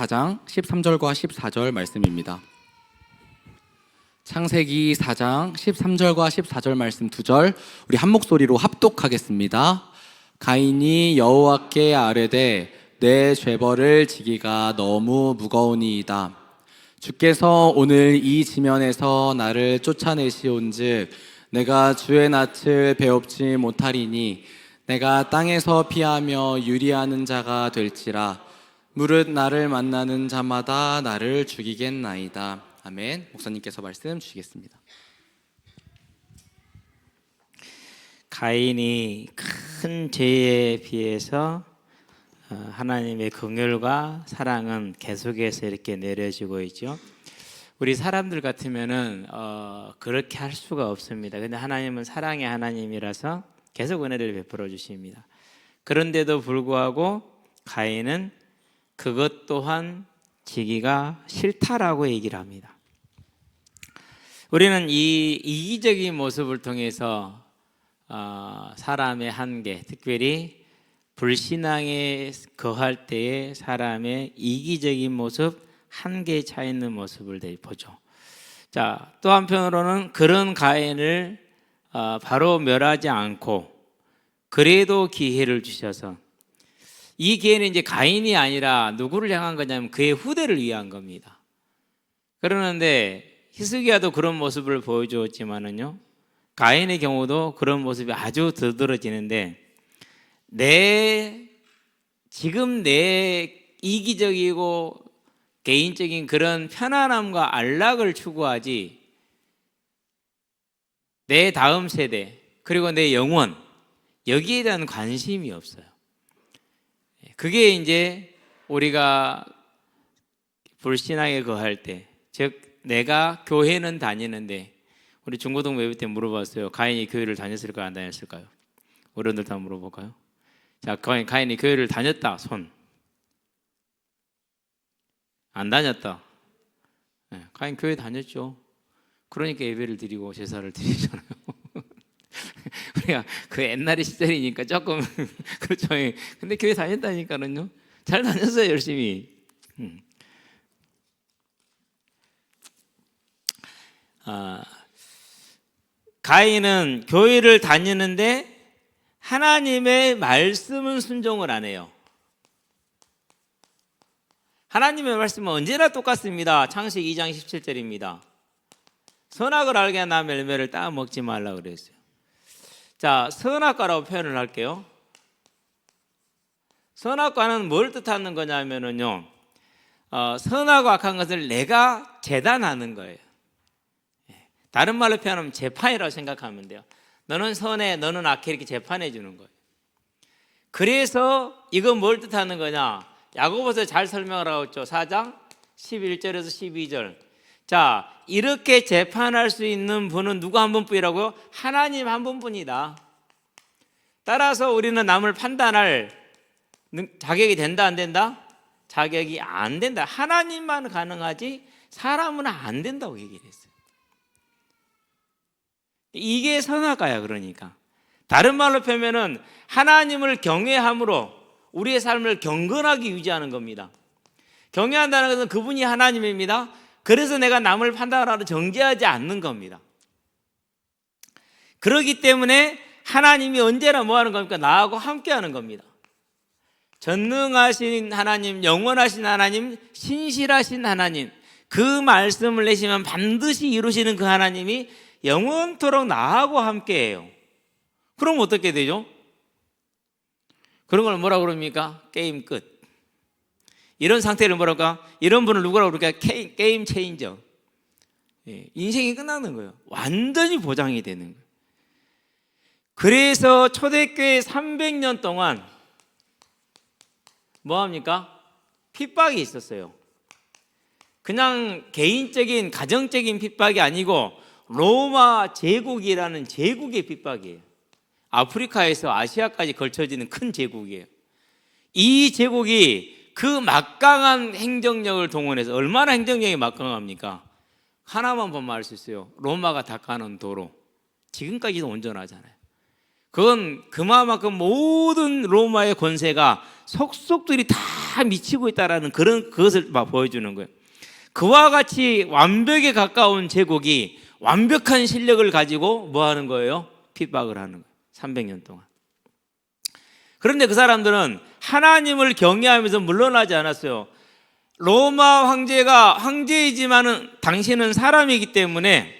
4장 13절과 14절 말씀입니다. 창세기 4장 13절과 14절 말씀 2절 우리 한 목소리로 합독하겠습니다. 가인이 여호와께 아뢰되 내 죄벌을 지기가 너무 무거우니이다. 주께서 오늘 이 지면에서 나를 쫓아내시온즉 내가 주의 낯을 배웁지 못하리니 내가 땅에서 피하며 유리하는 자가 될지라. 무릇 나를 만나는 자마다 나를 죽이겠나이다. 아멘. 목사님께서 말씀 주시겠습니다. 가인이 큰 죄에 비해서 하나님의 긍휼과 사랑은 계속해서 이렇게 내려지고 있죠. 우리 사람들 같으면은 그렇게 할 수가 없습니다. 근데 하나님은 사랑의 하나님이라서 계속 은혜를 베풀어 주십니다. 그런데도 불구하고 가인은 그것 또한 지기가 싫다라고 얘기를 합니다. 우리는 이 이기적인 모습을 통해서 사람의 한계, 특별히 불신앙에 거할 때의 사람의 이기적인 모습, 한계에 차 있는 모습을 보죠. 자, 또 한편으로는 그런 가인을 바로 멸하지 않고 그래도 기회를 주셔서, 이 기회는 이제 가인이 아니라 누구를 향한 거냐면 그의 후대를 위한 겁니다. 그러는데 히스기야도 그런 모습을 보여주었지만은요, 가인의 경우도 그런 모습이 아주 두드러지는데, 지금 내 이기적이고 개인적인 그런 편안함과 안락을 추구하지 내 다음 세대 그리고 내 영혼, 여기에 대한 관심이 없어요. 그게 이제 우리가 불신앙에 거할 때, 즉 내가 교회는 다니는데, 우리 중고등 예배 때 물어봤어요. 가인이 교회를 다녔을까요, 안 다녔을까요? 어른들도 한번 물어볼까요? 자, 가인이 교회를 다녔다, 손. 안 다녔다. 네, 가인 교회 다녔죠. 그러니까 예배를 드리고 제사를 드리잖아요. 우리가 그 옛날의 시절이니까 조금 그렇죠. 근데 교회 다녔다니까는요. 잘 다녔어요, 열심히. 가인은 교회를 다니는데 하나님의 말씀은 순종을 안 해요. 하나님의 말씀은 언제나 똑같습니다. 창세기 2장 17절입니다. 선악을 알게 한 나무 열매를 따 먹지 말라 그랬어요. 자, 선악과라고 표현을 할게요. 선악과는 뭘 뜻하는 거냐면요, 선하고 악한 것을 내가 재단하는 거예요. 다른 말로 표현하면 재판이라고 생각하면 돼요. 너는 선해, 너는 악해, 이렇게 재판해 주는 거예요. 그래서 이건 뭘 뜻하는 거냐? 야고보서 잘 설명을 하고 있죠. 4장 11절에서 12절. 자, 이렇게 재판할 수 있는 분은 누구 한 분뿐이라고요? 하나님 한 분뿐이다. 따라서 우리는 남을 판단할 자격이 된다, 안 된다? 자격이 안 된다. 하나님만 가능하지 사람은 안 된다고 얘기를 했어요. 이게 선악과야. 그러니까 다른 말로 표현하면 하나님을 경외함으로 우리의 삶을 경건하게 유지하는 겁니다. 경외한다는 것은 그분이 하나님입니다. 그래서 내가 남을 판단하러 정죄하지 않는 겁니다. 그렇기 때문에 하나님이 언제나 뭐 하는 겁니까? 나하고 함께 하는 겁니다. 전능하신 하나님, 영원하신 하나님, 신실하신 하나님, 그 말씀을 내시면 반드시 이루시는 그 하나님이 영원토록 나하고 함께 해요. 그럼 어떻게 되죠? 그런 걸 뭐라고 그럽니까? 게임 끝. 이런 상태를 뭐라고 할까? 이런 분을 누구라고 그럴까? 게임 체인저. 인생이 끝나는 거예요. 완전히 보장이 되는 거예요. 그래서 초대교회 300년 동안 뭐합니까? 핍박이 있었어요. 그냥 개인적인 가정적인 핍박이 아니고 로마 제국이라는 제국의 핍박이에요. 아프리카에서 아시아까지 걸쳐지는 큰 제국이에요. 이 제국이 그 막강한 행정력을 동원해서, 얼마나 행정력이 막강합니까? 하나만 보면 알 수 있어요. 로마가 닦아놓은 도로 지금까지도 온전하잖아요. 그건 그만큼 모든 로마의 권세가 속속들이 다 미치고 있다라는 그것을 막 보여주는 거예요. 그와 같이 완벽에 가까운 제국이 완벽한 실력을 가지고 뭐 하는 거예요? 핍박을 하는 거예요. 300년 동안. 그런데 그 사람들은 하나님을 경외하면서 물러나지 않았어요. 로마 황제가 황제이지만은 당신은 사람이기 때문에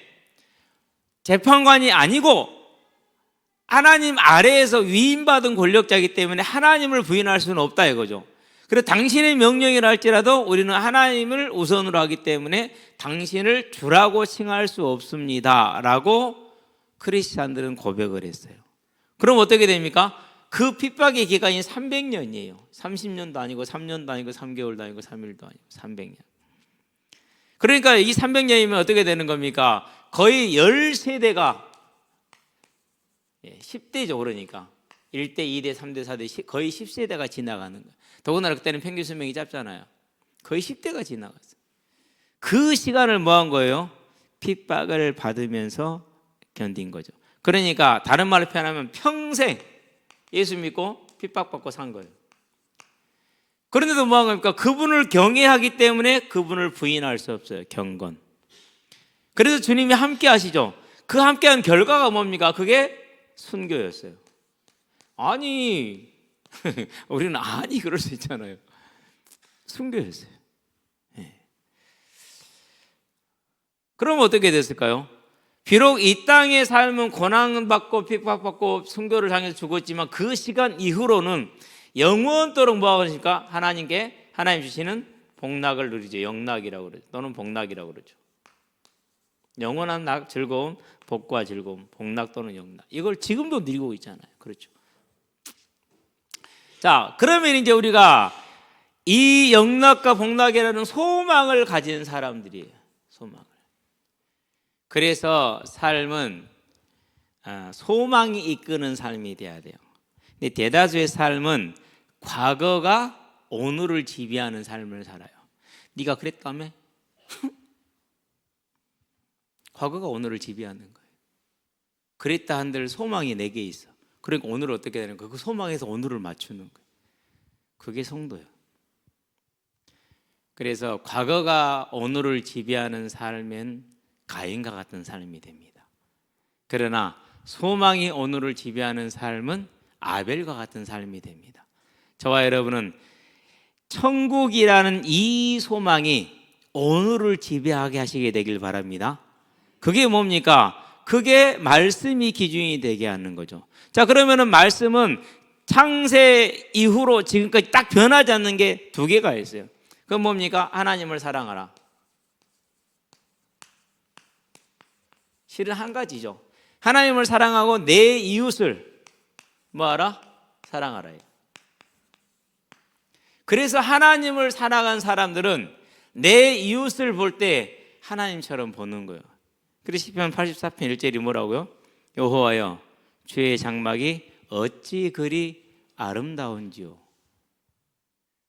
재판관이 아니고 하나님 아래에서 위임받은 권력자이기 때문에 하나님을 부인할 수는 없다 이거죠. 그래서 당신의 명령이라 할지라도 우리는 하나님을 우선으로 하기 때문에 당신을 주라고 칭할 수 없습니다 라고 크리스찬들은 고백을 했어요. 그럼 어떻게 됩니까? 그 핍박의 기간이 300년이에요 30년도 아니고 3년도 아니고 3개월도 아니고 3일도 아니고 300년. 그러니까 이 300년이면 어떻게 되는 겁니까? 거의 10세대가 10대죠. 그러니까 1대, 2대, 3대, 4대 거의 10세대가 지나가는 거예요. 더군다나 그때는 평균 수명이 짧잖아요. 거의 10대가 지나갔어요. 그 시간을 뭐 한 거예요? 핍박을 받으면서 견딘 거죠. 그러니까 다른 말로 표현하면 평생 예수 믿고 핍박받고 산 거예요. 그런데도 뭐 한 겁니까? 그분을 경외하기 때문에 그분을 부인할 수 없어요. 경건. 그래서 주님이 함께 하시죠. 그 함께한 결과가 뭡니까? 그게 순교였어요. 아니 우리는 아니 그럴 수 있잖아요. 순교였어요. 네. 그럼 어떻게 됐을까요? 비록 이 땅의 삶은 고난받고 핍박받고 순교를 당해서 죽었지만 그 시간 이후로는 영원토록 뭐하고 계십니까? 하나님께 하나님 주시는 복락을 누리죠. 영락이라고 그러죠. 또는 복락이라고 그러죠. 영원한 즐거움, 복과 즐거움, 복락 또는 영락. 이걸 지금도 누리고 있잖아요. 그렇죠. 자, 그러면 이제 우리가 이 영락과 복락이라는 소망을 가진 사람들이에요. 소망을. 그래서 삶은 소망이 이끄는 삶이 돼야 돼요. 근데 대다수의 삶은 과거가 오늘을 지배하는 삶을 살아요. 네가 그랬다며? 과거가 오늘을 지배하는 거예요. 그랬다 한들 소망이 내게 있어. 그러니까 오늘은 어떻게 되는 거예요? 그 소망에서 오늘을 맞추는 거예요. 그게 성도예요. 그래서 과거가 오늘을 지배하는 삶은 가인과 같은 삶이 됩니다. 그러나 소망이 오늘을 지배하는 삶은 아벨과 같은 삶이 됩니다. 저와 여러분은 천국이라는 이 소망이 오늘을 지배하게 하시게 되길 바랍니다. 그게 뭡니까? 그게 말씀이 기준이 되게 하는 거죠. 자, 그러면은 말씀은 창세 이후로 지금까지 딱 변하지 않는 게 두 개가 있어요. 그건 뭡니까? 하나님을 사랑하라. 실은 한 가지죠. 하나님을 사랑하고 내 이웃을 뭐하라? 사랑하라. 그래서 하나님을 사랑한 사람들은 내 이웃을 볼 때 하나님처럼 보는 거예요. 그래서 시편 84편 1절이 뭐라고요? 여호와여 주의 장막이 어찌 그리 아름다운지요.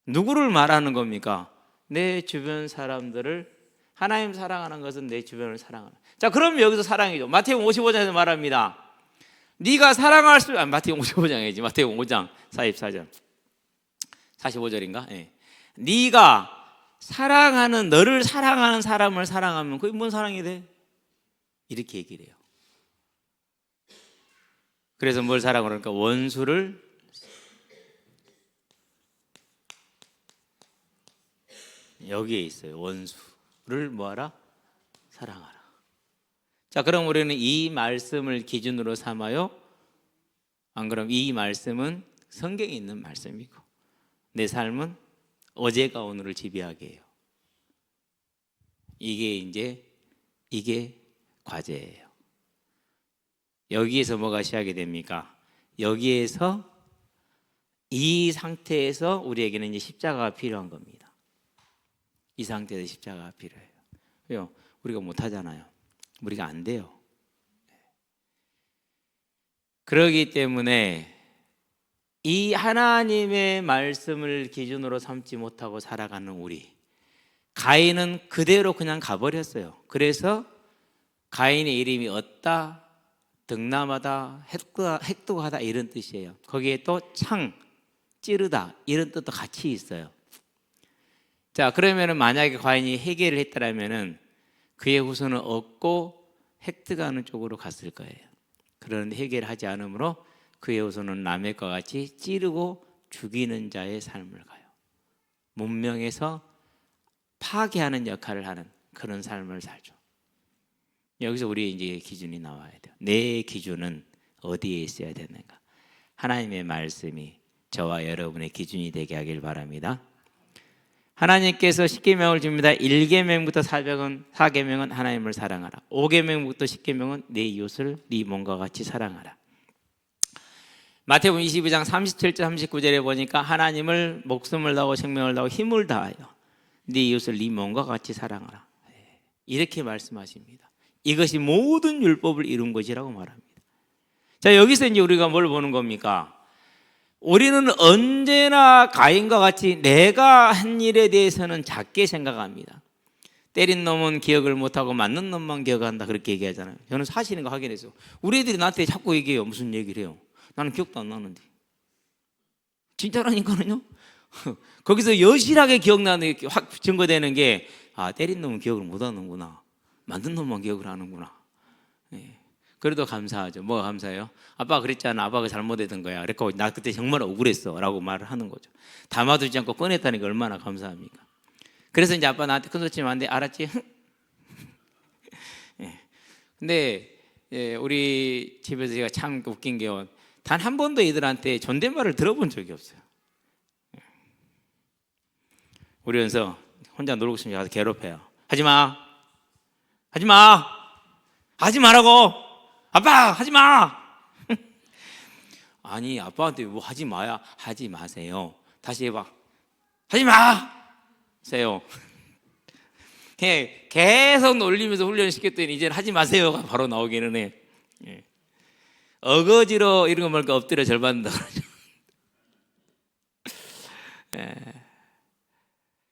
누구를 말하는 겁니까? 내 주변 사람들을. 하나님 사랑하는 것은 내 주변을 사랑하는. 자, 그럼 여기서 사랑이죠. 마태복음 55장에서 말합니다. 네가 사랑할 수 마태복음 55장이지. 마태복음 5장 44절 45절인가? 네. 네가 사랑하는 너를 사랑하는 사람을 사랑하면 그게 뭔 사랑이 돼? 이렇게 얘기를 해요. 그래서 뭘 사랑하라 그러니까 원수를 여기에 있어요. 원수를 뭐하라? 사랑하라. 자, 그럼 우리는 이 말씀을 기준으로 삼아요. 안 그럼 이 말씀은 성경에 있는 말씀이고 내 삶은 어제가 오늘을 지배하게 해요. 이게 과제예요. 여기에서 뭐가 시작이 됩니까? 여기에서 이 상태에서 우리에게는 이제 십자가가 필요한 겁니다. 이 상태에서 십자가가 필요해요. 왜요? 우리가 못하잖아요. 우리가 안 돼요. 그렇기 때문에 이 하나님의 말씀을 기준으로 삼지 못하고 살아가는 우리, 가인은 그대로 그냥 가버렸어요. 그래서 가인의 이름이 얻다 등남하다, 핵도하다 이런 뜻이에요. 거기에 또 창, 찌르다 이런 뜻도 같이 있어요. 자, 그러면은 만약에 과인이 회개를 했더라면은 그의 후손은 얻고 획득하는 쪽으로 갔을 거예요. 그런데 회개를 하지 않으므로 그의 후손은 남의 것 같이 찌르고 죽이는 자의 삶을 가요. 문명에서 파괴하는 역할을 하는 그런 삶을 살죠. 여기서 우리 이제 기준이 나와야 돼요. 내 기준은 어디에 있어야 되는가? 하나님의 말씀이 저와 여러분의 기준이 되게 하길 바랍니다. 하나님께서 10계명을 줍니다. 1계명부터 4계명은 하나님을 사랑하라. 5계명부터 10계명은 내 이웃을 네 몸과 같이 사랑하라. 마태복음 22장 37절 39절에 보니까 하나님을 목숨을 다하고 생명을 다하고 힘을 다하여 네 이웃을 네 몸과 같이 사랑하라. 이렇게 말씀하십니다. 이것이 모든 율법을 이룬 것이라고 말합니다. 자, 여기서 이제 우리가 뭘 보는 겁니까? 우리는 언제나 가인과 같이 내가 한 일에 대해서는 작게 생각합니다. 때린 놈은 기억을 못하고 맞는 놈만 기억한다 그렇게 얘기하잖아요. 저는 사실인 거 확인했어요. 우리 애들이 나한테 자꾸 얘기해요. 무슨 얘기를 해요? 나는 기억도 안 나는데. 진짜라니까요. 거기서 여실하게 기억나는 게 확 증거되는 게 때린 놈은 기억을 못하는구나. 만든 놈만 기억을 하는구나. 네. 그래도 감사하죠. 뭐가 감사해요? 아빠가 그랬잖아. 아빠가 잘못했던 거야. 그래서 나 그때 정말 억울했어 라고 말을 하는 거죠. 담아두지 않고 꺼냈다니까 얼마나 감사합니까? 그래서 이제 아빠 나한테 큰 소리 치면 안 돼. 알았지? 네. 근데 우리 집에서 제가 참 웃긴 게 단 한 번도 애들한테 존댓말을 들어본 적이 없어요. 우리 연서 혼자 놀고 있으면 가서 괴롭혀요. 하지마. 하지마. 하지 마라고. 아빠 하지마. 아니 아빠한테 뭐 하지 마야. 하지 마세요. 다시 해봐. 하지 마세요. 계속 놀리면서 훈련시켰더니 이제는 하지 마세요가 바로 나오기는 해. 어거지로 이런 거 말까 엎드려 절 받는다 그러죠.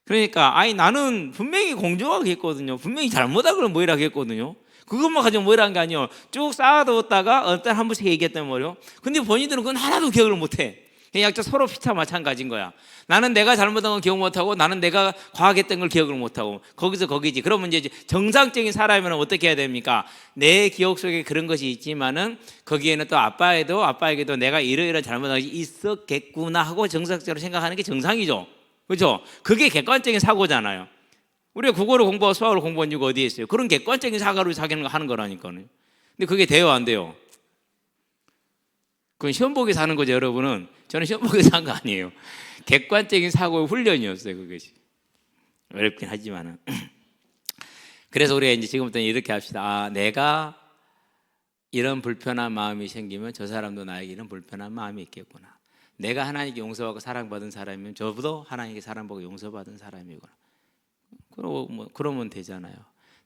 그러니까 나는 분명히 공정하게 했거든요. 분명히 잘못한 걸 뭐이라고 했거든요. 그것만 가지고 뭐이라는 게 아니에요. 쭉 쌓아두었다가 어떤 한 번씩 얘기했단 말이에요. 근데 본인들은 그건 하나도 기억을 못해. 그냥 서로 피차 마찬가지인 거야. 나는 내가 잘못한 건 기억 못하고 나는 내가 과학했던 걸 기억을 못하고 거기서 거기지. 그러면 이제 정상적인 사람이면 어떻게 해야 됩니까? 내 기억 속에 그런 것이 있지만은 거기에는 또 아빠에게도 내가 이러이러한 잘못한 것이 있었겠구나 하고 정상적으로 생각하는 게 정상이죠. 그렇죠? 그게 객관적인 사고잖아요. 우리가 국어를 공부하고 수학을 공부한 이유가 어디에 있어요? 그런 객관적인 사고로 자기는 하는 거라니까요. 근데 그게 돼요, 안 돼요? 그건 시험 보기 사는 거죠, 여러분은. 저는 시험 보기 산 거 아니에요. 객관적인 사고의 훈련이었어요, 그것이. 어렵긴 하지만은. 그래서 우리가 이제 지금부터 이렇게 합시다. 내가 이런 불편한 마음이 생기면 저 사람도 나에게 이런 불편한 마음이 있겠구나. 내가 하나님께 용서받고 사랑받은 사람이면 저도 하나님께 사랑받고 용서받은 사람이구나. 그러면 되잖아요.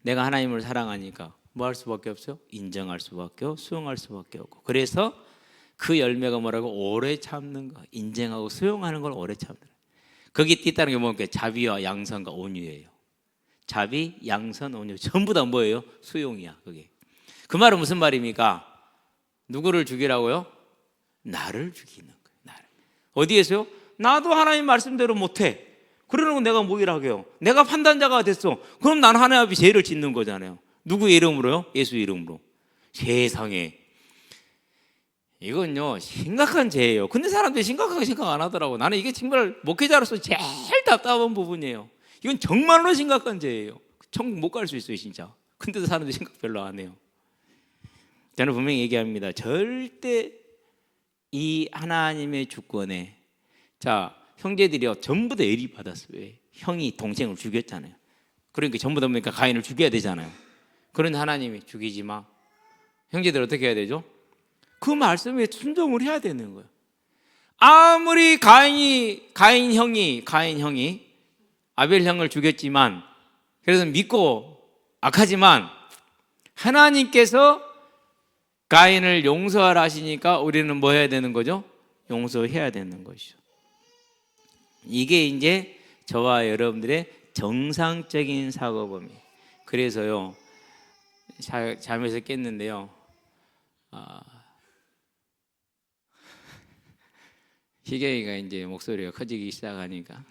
내가 하나님을 사랑하니까 뭐 할 수밖에 없어요? 인정할 수밖에 없고 수용할 수밖에 없고. 그래서 그 열매가 뭐라고? 오래 참는 거. 인정하고 수용하는 걸 오래 참는 거. 거기 띠다는 게 뭡니까? 자비와 양선과 온유예요. 자비, 양선, 온유 전부 다 뭐예요? 수용이야. 그게. 그 말은 무슨 말입니까? 누구를 죽이라고요? 나를 죽이는 거예요. 나를. 어디에서요? 나도 하나님 말씀대로 못해. 그러는 건 내가 뭐이라 해요? 내가 판단자가 됐어. 그럼 나는 하나님 앞에 죄를 짓는 거잖아요. 누구의 이름으로요? 예수 이름으로. 세상에. 이건요 심각한 죄예요. 근데 사람들이 심각하게 생각 안 하더라고. 나는 이게 정말 목회자로서 제일 답답한 부분이에요. 이건 정말로 심각한 죄예요. 천국 못 갈 수 있어요 진짜. 근데도 사람들이 생각 별로 안 해요. 저는 분명히 얘기합니다. 절대 이 하나님의 주권에 자 형제들이요 전부 다 예리 받았어요. 왜? 형이 동생을 죽였잖아요. 그러니까 전부 다 보니까 가인을 죽여야 되잖아요. 그런데 하나님이 죽이지 마. 형제들 어떻게 해야 되죠? 그 말씀에 순종을 해야 되는 거예요. 아무리 가인 형이 아벨 형을 죽였지만 그래서 믿고 악하지만 하나님께서 가인을 용서하라 하시니까 우리는 뭐 해야 되는 거죠? 용서해야 되는 것이죠. 이게 이제 저와 여러분들의 정상적인 사고범위. 그래서요 잠에서 깼는데요. 희경이가 이제 목소리가 커지기 시작하니까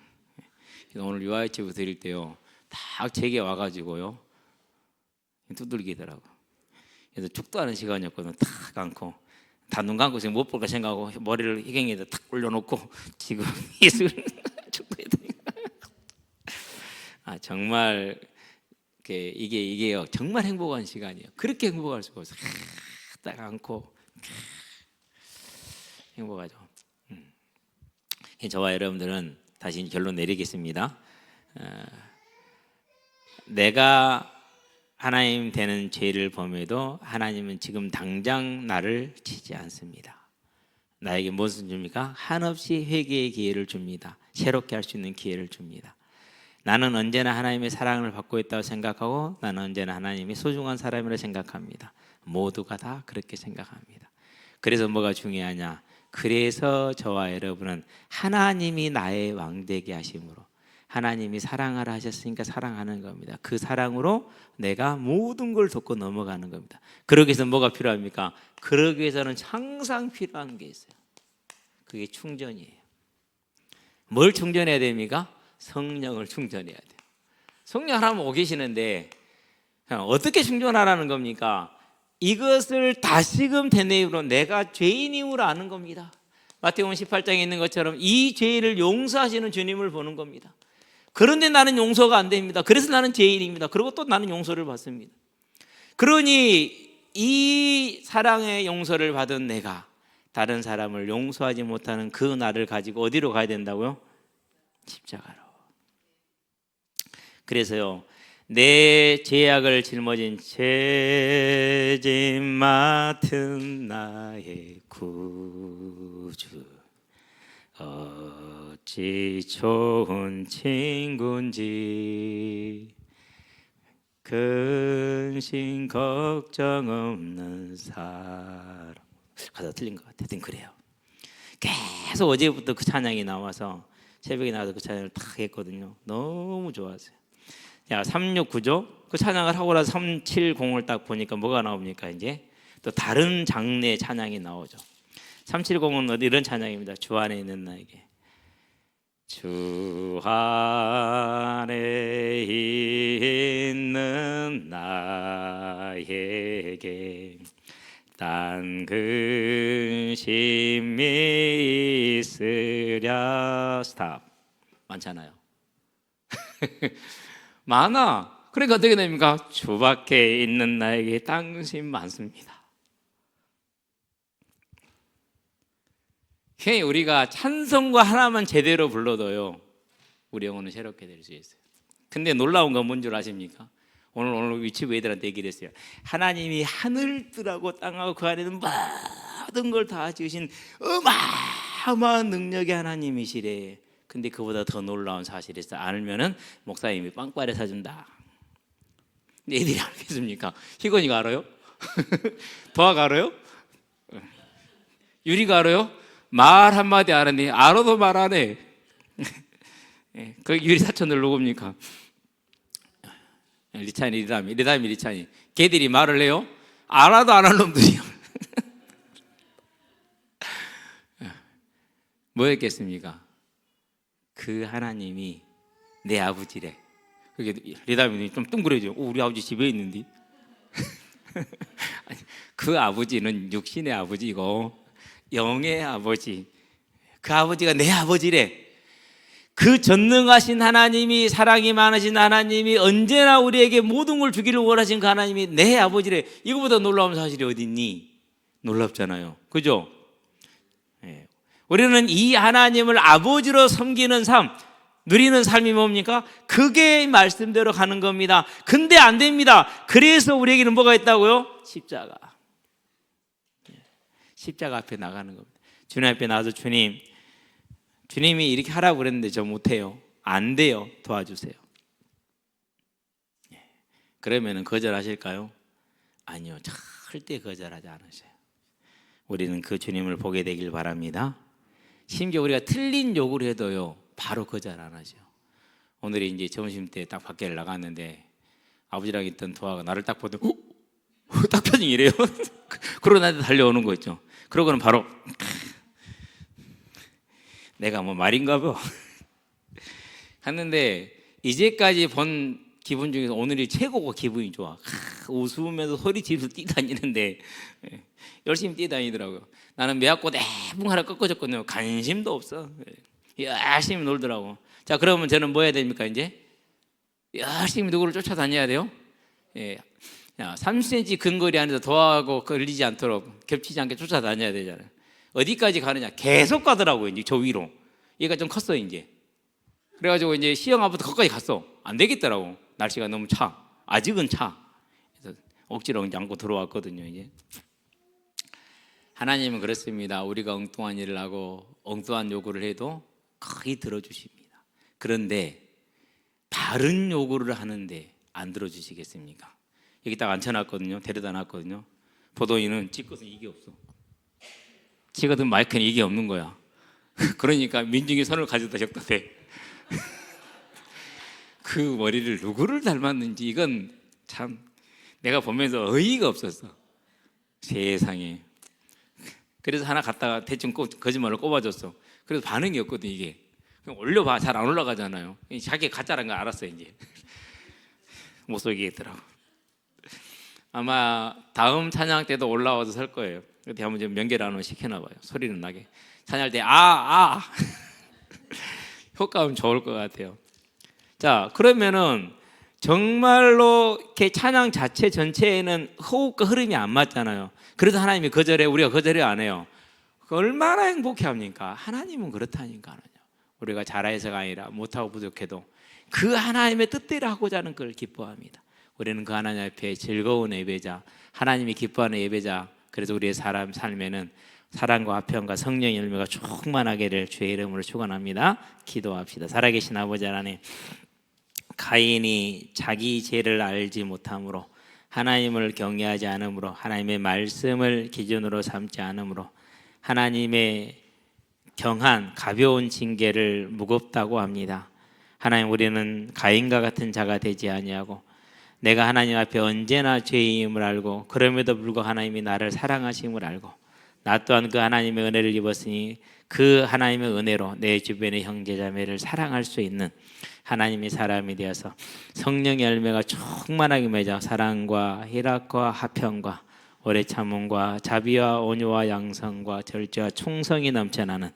오늘 유아유치부 드릴 때요 딱 제게 와가지고요 두들기더라고. 그래서 축도 하는 시간이었거든. 탁 안고 다 눈 감고 지금 못 볼까 생각하고 머리를 희경이에다 탁 올려놓고 지금 예술 축구해드니까 정말 이게요 정말 행복한 시간이에요. 그렇게 행복할 수가 없어요. 딱 안고 행복하죠. 저와 여러분들은 다시 결론 내리겠습니다. 내가 하나님 되는 죄를 범해도 하나님은 지금 당장 나를 치지 않습니다. 나에게 무엇을 줍니까? 한없이 회개의 기회를 줍니다. 새롭게 할 수 있는 기회를 줍니다. 나는 언제나 하나님의 사랑을 받고 있다고 생각하고 나는 언제나 하나님이 소중한 사람이라 생각합니다. 모두가 다 그렇게 생각합니다. 그래서 뭐가 중요하냐? 그래서 저와 여러분은 하나님이 나의 왕되게 하심으로 하나님이 사랑하라 하셨으니까 사랑하는 겁니다. 그 사랑으로 내가 모든 걸 돕고 넘어가는 겁니다. 그러기 위해서 뭐가 필요합니까? 그러기 위해서는 항상 필요한 게 있어요. 그게 충전이에요. 뭘 충전해야 됩니까? 성령을 충전해야 돼요. 성령 하나님 오 계시는데 어떻게 충전하라는 겁니까? 이것을 다시금 되뇌임으로 내가 죄인임을 아는 겁니다. 마태복음 18장에 있는 것처럼 이 죄를 용서하시는 주님을 보는 겁니다. 그런데 나는 용서가 안 됩니다. 그래서 나는 죄인입니다. 그리고 또 나는 용서를 받습니다. 그러니 이 사랑의 용서를 받은 내가 다른 사람을 용서하지 못하는 그 나를 가지고 어디로 가야 된다고요? 십자가로. 그래서요 내 죄악을 짊어진 죄짐 맡은 나의 구주 어찌 좋은 친구인지 근심 걱정 없는 사람. 가사 틀린 것 같아. 그래요. 계속 어제부터 그 찬양이 나와서 새벽에 나와서 그 찬양을 딱 했거든요. 너무 좋았어요. 야, 369죠? 그 찬양을 하고 나서 370을 딱 보니까 뭐가 나옵니까? 이제 또 다른 장르의 찬양이 나오죠. 370은 이런 찬양입니다. 주 안에 있는 나에게. 주 안에 있는 나에게 딴 근심이 있으랴. 스탑. 많잖아요. 많아. 그러니까 어떻게 됩니까? 주 밖에 있는 나에게 딴 근심 많습니다. 우리가 찬송가 하나만 제대로 불러도요 우리 영혼은 새롭게 될 수 있어요. 근데 놀라운 건 뭔 줄 아십니까? 오늘 위치부 애들한테 얘기를 했어요. 하나님이 하늘들하고 땅하고 그 안에는 모든 걸 다 지으신 어마어마한 능력의 하나님이시래. 근데 그보다 더 놀라운 사실이 있어. 알면은 목사님이 빵빠레 사준다. 근데 애들이 알겠습니까? 희건이가 알아요? 도아가 알아요? 유리가 알아요? 말 한마디 안 하니 알아도 말 안 해. 그 유리 사촌들 누굽니까? 리찬이, 리담이 리찬이. 걔들이 말을 해요? 알아도 안 할 놈들이요. 뭐였겠습니까? 그 하나님이 내 아버지래. 그게 리담이 좀 뚱그려져. 우리 아버지 집에 있는데. 그 아버지는 육신의 아버지고 영의 아버지, 그 아버지가 내 아버지래. 그 전능하신 하나님이, 사랑이 많으신 하나님이, 언제나 우리에게 모든 걸 주기를 원하신 그 하나님이 내 아버지래. 이거보다 놀라운 사실이 어디 있니? 놀랍잖아요. 그죠? 네. 우리는 이 하나님을 아버지로 섬기는 삶, 누리는 삶이 뭡니까? 그게 말씀대로 가는 겁니다. 근데 안 됩니다. 그래서 우리에게는 뭐가 있다고요? 십자가. 십자가 앞에 나가는 겁니다. 주님 앞에 나와서 주님이 이렇게 하라고 그랬는데 저 못해요. 안 돼요. 도와주세요. 그러면 거절하실까요? 아니요. 절대 거절하지 않으세요. 우리는 그 주님을 보게 되길 바랍니다. 심지어 우리가 틀린 요구를 해도요 바로 거절 안 하죠. 오늘이 이제 점심 때 딱 밖에 나갔는데 아버지랑 있던 도아가 나를 딱 보더니 딱 표정이 이래요. 그러고 나한테 달려오는 거 있죠. 그러고는 바로 내가 뭐 말인가 봐 했는데 이제까지 본 기분 중에서 오늘이 최고고 기분이 좋아. 웃으면서 소리 지르면서 뛰다니는데 열심히 뛰다니더라고요. 나는 매학고 내붕 하나 꺾어졌거든요. 관심도 없어. 열심히 놀더라고. 자, 그러면 저는 뭐 해야 됩니까? 이제 열심히 누구를 쫓아다녀야 돼요. 예. 30cm 근거리 안에서 도하고 걸리지 않도록 겹치지 않게 쫓아다녀야 되잖아요. 어디까지 가느냐? 계속 가더라고요. 이제 저 위로. 얘가 좀 컸어요 이제. 그래가지고 이제 시영 앞부터 거기까지 갔어. 안 되겠더라고. 날씨가 너무 차. 아직은 차. 그래서 억지로 안고 들어왔거든요. 이제 하나님은 그렇습니다. 우리가 엉뚱한 일을 하고 엉뚱한 요구를 해도 거의 들어주십니다. 그런데 바른 요구를 하는데 안 들어주시겠습니까? 여기 딱 앉혀놨거든요. 데려다 놨거든요. 보도인은 찍거든 이게 없어. 찍거든 마이크는 이게 없는 거야. 그러니까 민중이 손을 가져다 적다 대. 그 머리를 누구를 닮았는지 이건 참 내가 보면서 어이가 없었어. 세상에. 그래서 하나 갖다가 대충 거짓말을 꼽아줬어. 그래서 반응이 없거든 이게. 그냥 올려봐. 잘 안 올라가잖아요. 자기 가짜라는 걸 알았어 이제. 못 속이겠더라고. 아마 다음 찬양 때도 올라와서 설 거예요. 그때 한번 좀 명계를 한번 시켜놔 봐요. 소리는 나게. 찬양할 때 효과음 좋을 것 같아요. 자, 그러면은 정말로 이렇게 찬양 자체 전체에는 호흡과 흐름이 안 맞잖아요. 그래서 하나님이 거절해, 우리가 거절해 안 해요. 얼마나 행복해 합니까? 하나님은 그렇다니까요. 우리가 잘해서가 아니라 못하고 부족해도 그 하나님의 뜻대로 하고자 하는 걸 기뻐합니다. 우리는 그 하나님 앞에 즐거운 예배자, 하나님이 기뻐하는 예배자. 그래서 우리의 삶에는 사랑과 화평과 성령의 열매가 충만하기를 주의 이름으로 축원합니다. 기도합시다. 살아계신 아버지 하나님, 가인이 자기 죄를 알지 못함으로, 하나님을 경외하지 않음으로, 하나님의 말씀을 기준으로 삼지 않음으로 하나님의 경한 가벼운 징계를 무겁다고 합니다. 하나님, 우리는 가인과 같은 자가 되지 아니하고 내가 하나님 앞에 언제나 죄인임을 알고 그럼에도 불구하고 하나님이 나를 사랑하심을 알고 나 또한 그 하나님의 은혜를 입었으니 그 하나님의 은혜로 내 주변의 형제자매를 사랑할 수 있는 하나님의 사람이 되어서 성령의 열매가 충만하게 맺어 사랑과 희락과 화평과 오래 참음과 자비와 온유와 양성과 절제와 충성이 넘쳐나는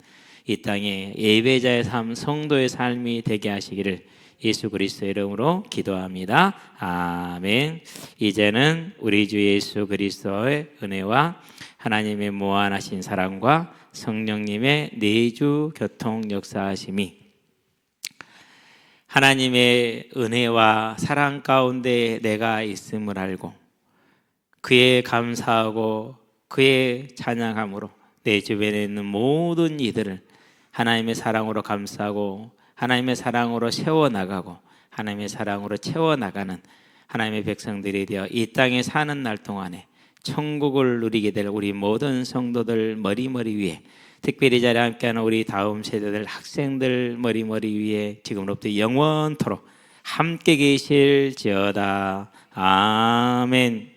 이 땅의 예배자의 삶, 성도의 삶이 되게 하시기를 예수 그리스도의 이름으로 기도합니다. 아멘. 이제는 우리 주 예수 그리스도의 은혜와 하나님의 무한하신 사랑과 성령님의 내주 교통 역사하심이 하나님의 은혜와 사랑 가운데 내가 있음을 알고 그의 감사하고 그의 찬양함으로 내 주변에 있는 모든 이들을 하나님의 사랑으로 감싸고 하나님의 사랑으로 세워나가고 하나님의 사랑으로 채워나가는 하나님의 백성들이 되어 이 땅에 사는 날 동안에 천국을 누리게 될 우리 모든 성도들 머리머리 위에, 특별히 자리에 함께하는 우리 다음 세대들 학생들 머리머리 위에 지금부터 영원토록 함께 계실지어다. 아멘.